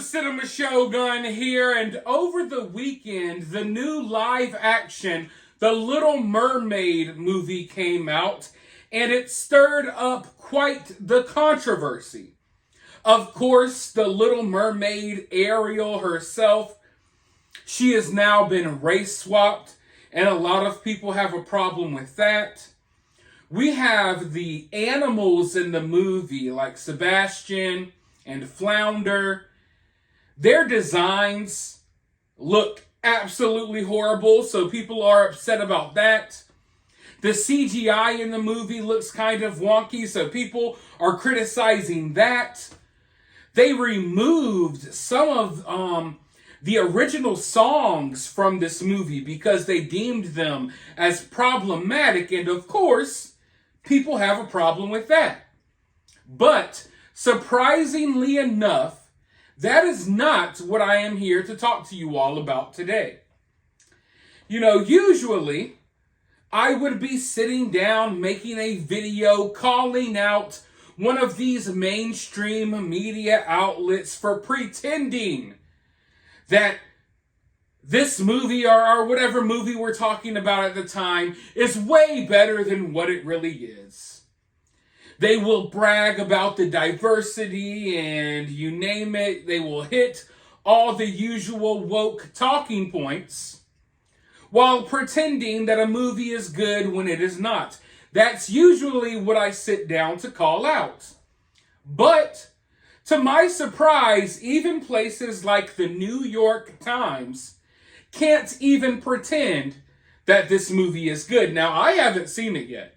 the Cinema Shogun here, and over the weekend, the new live-action The Little Mermaid movie came out, and it stirred up quite the controversy. Of course, the Little Mermaid, Ariel herself, she has now been race-swapped, and a lot of people have a problem with that. We have the animals in the movie, like Sebastian and Flounder. Their designs look absolutely horrible, so people are upset about that. The CGI in the movie looks kind of wonky, so people are criticizing that. They removed some of the original songs from this movie because they deemed them as problematic, and of course, people have a problem with that. But surprisingly enough, that is not what I am here to talk to you all about today. You know, usually I would be sitting down making a video calling out one of these mainstream media outlets for pretending that this movie or whatever movie we're talking about at the time is way better than what it really is. They will brag about the diversity and you name it. They will hit all the usual woke talking points while pretending that a movie is good when it is not. That's usually what I sit down to call out. But to my surprise, even places like the New York Times can't even pretend that this movie is good. Now, I haven't seen it yet.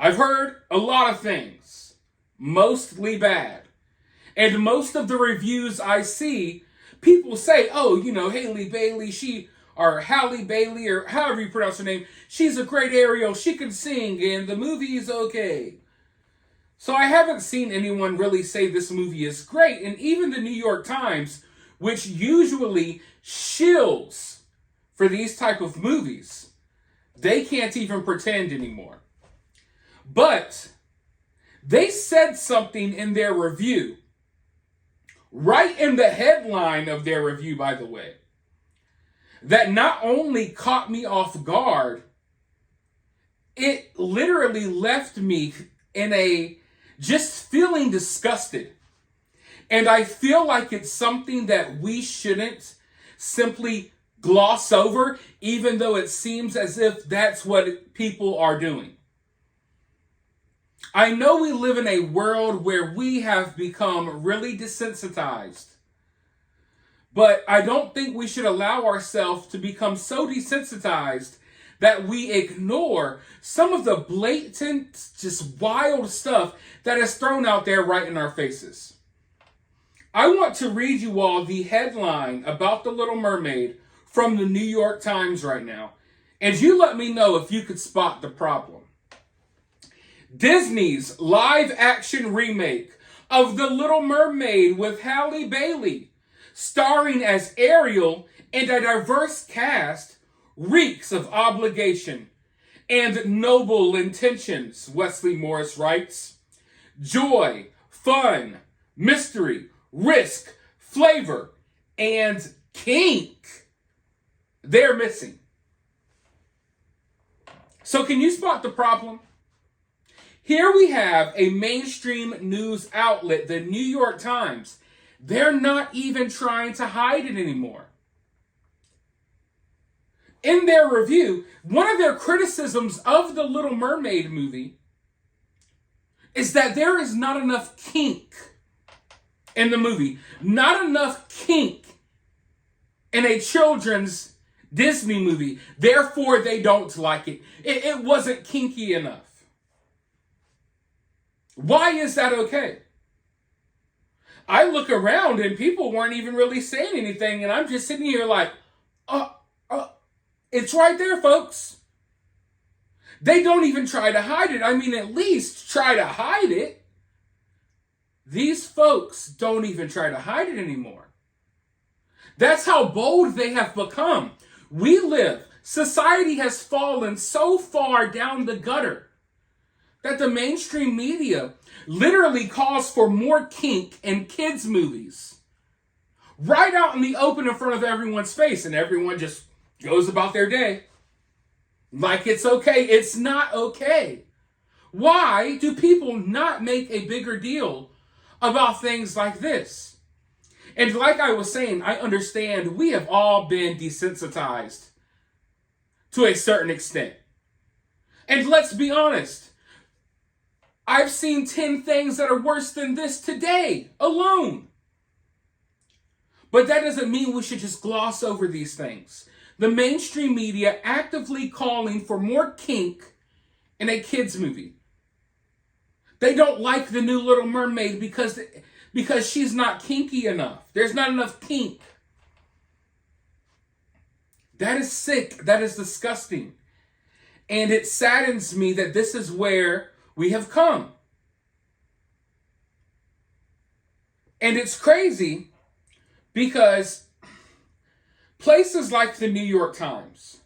I've heard a lot of things, mostly bad. And most of the reviews I see, people say, oh, you know, Halle Bailey, or Halle Bailey, or however you pronounce her name, she's a great Ariel, she can sing, and the movie is okay. So I haven't seen anyone really say this movie is great, and even the New York Times, which usually shills for these type of movies, they can't even pretend anymore. But they said something in their review, right in the headline of their review, by the way, that not only caught me off guard, it literally left me in a just feeling disgusted. And I feel like it's something that we shouldn't simply gloss over, even though it seems as if that's what people are doing. I know we live in a world where we have become really desensitized, but I don't think we should allow ourselves to become so desensitized that we ignore some of the blatant, just wild stuff that is thrown out there right in our faces. I want to read you all the headline about The Little Mermaid from the New York Times right now, and you let me know if you could spot the problem. Disney's live-action remake of The Little Mermaid with Halle Bailey, starring as Ariel and a diverse cast, reeks of obligation and noble intentions, Wesley Morris writes. Joy, fun, mystery, risk, flavor, and kink, they're missing. So can you spot the problem? Here we have a mainstream news outlet, the New York Times. They're not even trying to hide it anymore. In their review, one of their criticisms of the Little Mermaid movie is that there is not enough kink in the movie. Not enough kink in a children's Disney movie. Therefore, they don't like it. It wasn't kinky enough. Why is that okay? I look around and people weren't even really saying anything, and I'm just sitting here like, it's right there, folks. They don't even try to hide it. I mean, at least try to hide it. These folks don't even try to hide it anymore. That's how bold they have become. Society has fallen so far down the gutter that the mainstream media literally calls for more kink in kids' movies right out in the open in front of everyone's face, and everyone just goes about their day like it's okay. It's not okay. Why do people not make a bigger deal about things like this? And like I was saying, I understand we have all been desensitized to a certain extent. And let's be honest, I've seen 10 things that are worse than this today alone. But that doesn't mean we should just gloss over these things. The mainstream media actively calling for more kink in a kids movie. They don't like the new Little Mermaid because she's not kinky enough. There's not enough kink. That is sick. That is disgusting. And it saddens me that this is where we have come. And it's crazy because places like the New York Times,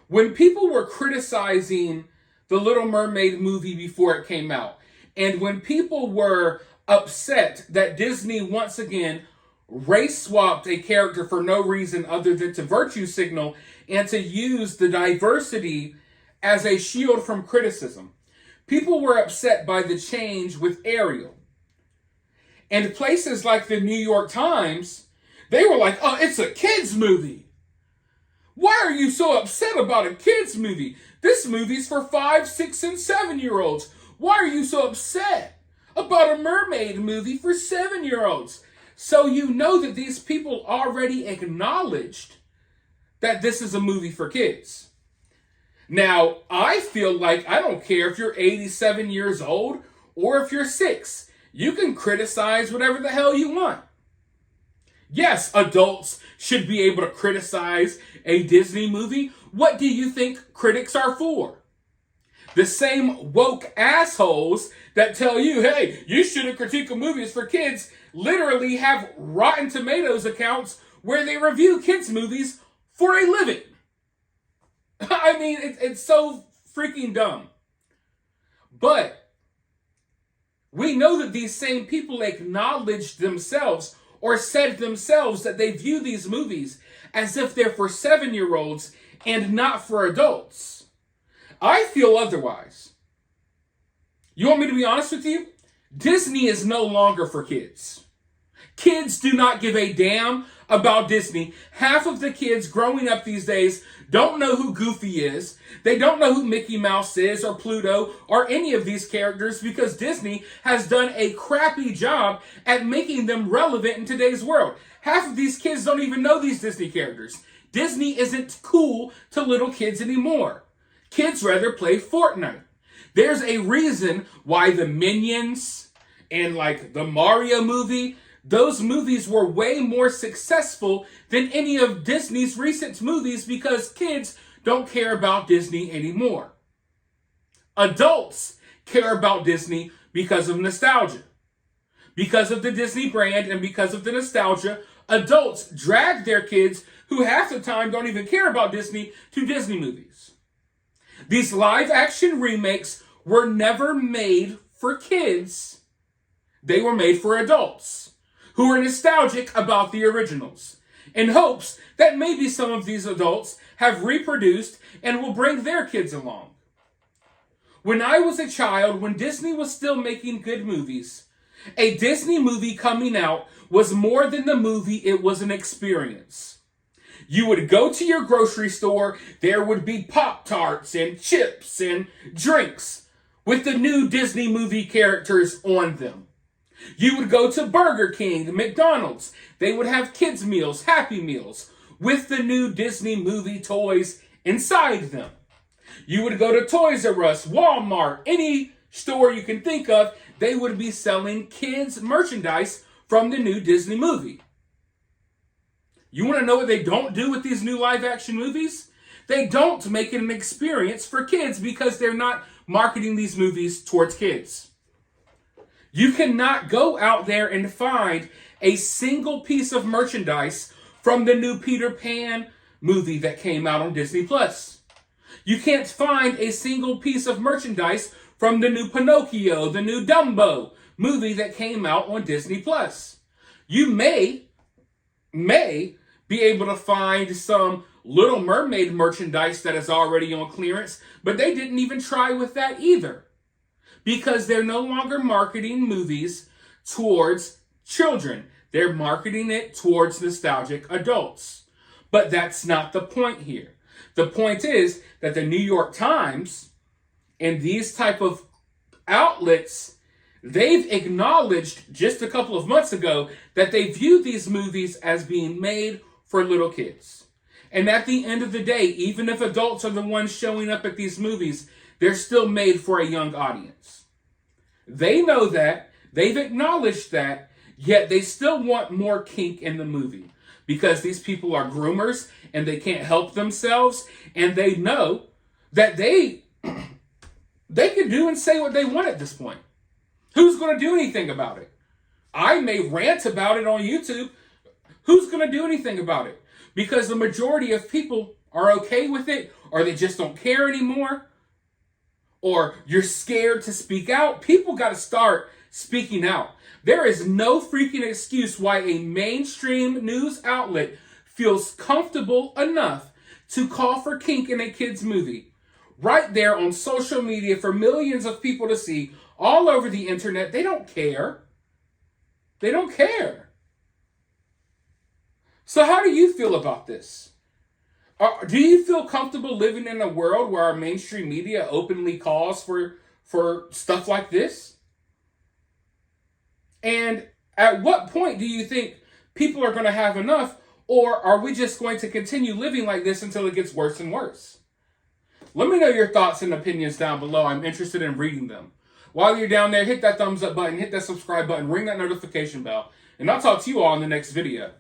when people were criticizing the Little Mermaid movie before it came out, and when people were upset that Disney once again race swapped a character for no reason other than to virtue signal and to use the diversity as a shield from criticism, people were upset by the change with Ariel. And places like the New York Times, they were like, oh, it's a kid's movie. Why are you so upset about a kid's movie? This movie's for 5, 6, and 7-year-olds. Why are you so upset about a mermaid movie for 7-year-olds? So you know that these people already acknowledged that this is a movie for kids. Now, I feel like I don't care if you're 87 years old or if you're 6. You can criticize whatever the hell you want. Yes, adults should be able to criticize a Disney movie. What do you think critics are for? The same woke assholes that tell you, hey, you shouldn't critique a movie for kids, literally have Rotten Tomatoes accounts where they review kids' movies for a living. I mean, it's so freaking dumb. But we know that these same people acknowledged themselves or said themselves that they view these movies as if they're for 7-year-olds and not for adults. I feel otherwise. You want me to be honest with you? Disney is no longer for kids. Kids do not give a damn about Disney. Half of the kids growing up these days don't know who Goofy is. They don't know who Mickey Mouse is or Pluto or any of these characters because Disney has done a crappy job at making them relevant in today's world. Half of these kids don't even know these Disney characters. Disney isn't cool to little kids anymore. Kids rather play Fortnite. There's a reason why the Minions and like the Mario movie, those movies were way more successful than any of Disney's recent movies because kids don't care about Disney anymore. Adults care about Disney because of nostalgia. Because of the Disney brand and because of the nostalgia, adults drag their kids, who half the time don't even care about Disney, to Disney movies. These live-action remakes were never made for kids. They were made for adults who are nostalgic about the originals in hopes that maybe some of these adults have reproduced and will bring their kids along. When I was a child, when Disney was still making good movies, a Disney movie coming out was more than the movie, it was an experience. You would go to your grocery store, there would be Pop-Tarts and chips and drinks with the new Disney movie characters on them. You would go to Burger King, McDonald's, they would have kids' meals, Happy Meals, with the new Disney movie toys inside them. You would go to Toys R Us, Walmart, any store you can think of, they would be selling kids' merchandise from the new Disney movie. You want to know what they don't do with these new live-action movies? They don't make it an experience for kids because they're not marketing these movies towards kids. You cannot go out there and find a single piece of merchandise from the new Peter Pan movie that came out on Disney+. You can't find a single piece of merchandise from the new Pinocchio, the new Dumbo movie that came out on Disney+. You may may be able to find some Little Mermaid merchandise that is already on clearance, but they didn't even try with that either, because they're no longer marketing movies towards children. They're marketing it towards nostalgic adults. But that's not the point here. The point is that the New York Times and these type of outlets, they've acknowledged just a couple of months ago that they view these movies as being made for little kids. And at the end of the day, even if adults are the ones showing up at these movies, they're still made for a young audience. They know that, they've acknowledged that, yet they still want more kink in the movie. Because these people are groomers and they can't help themselves, and they know that they can do and say what they want at this point. Who's going to do anything about it? I may rant about it on YouTube. Who's going to do anything about it? Because the majority of people are okay with it, or they just don't care anymore, or you're scared to speak out. People got to start speaking out. There is no freaking excuse why a mainstream news outlet feels comfortable enough to call for kink in a kid's movie. Right there on social media for millions of people to see all over the internet. They don't care. They don't care. So how do you feel about this? Do you feel comfortable living in a world where our mainstream media openly calls for stuff like this? And at what point do you think people are going to have enough, or are we just going to continue living like this until it gets worse and worse? Let me know your thoughts and opinions down below. I'm interested in reading them. While you're down there, hit that thumbs up button, hit that subscribe button, ring that notification bell, and I'll talk to you all in the next video.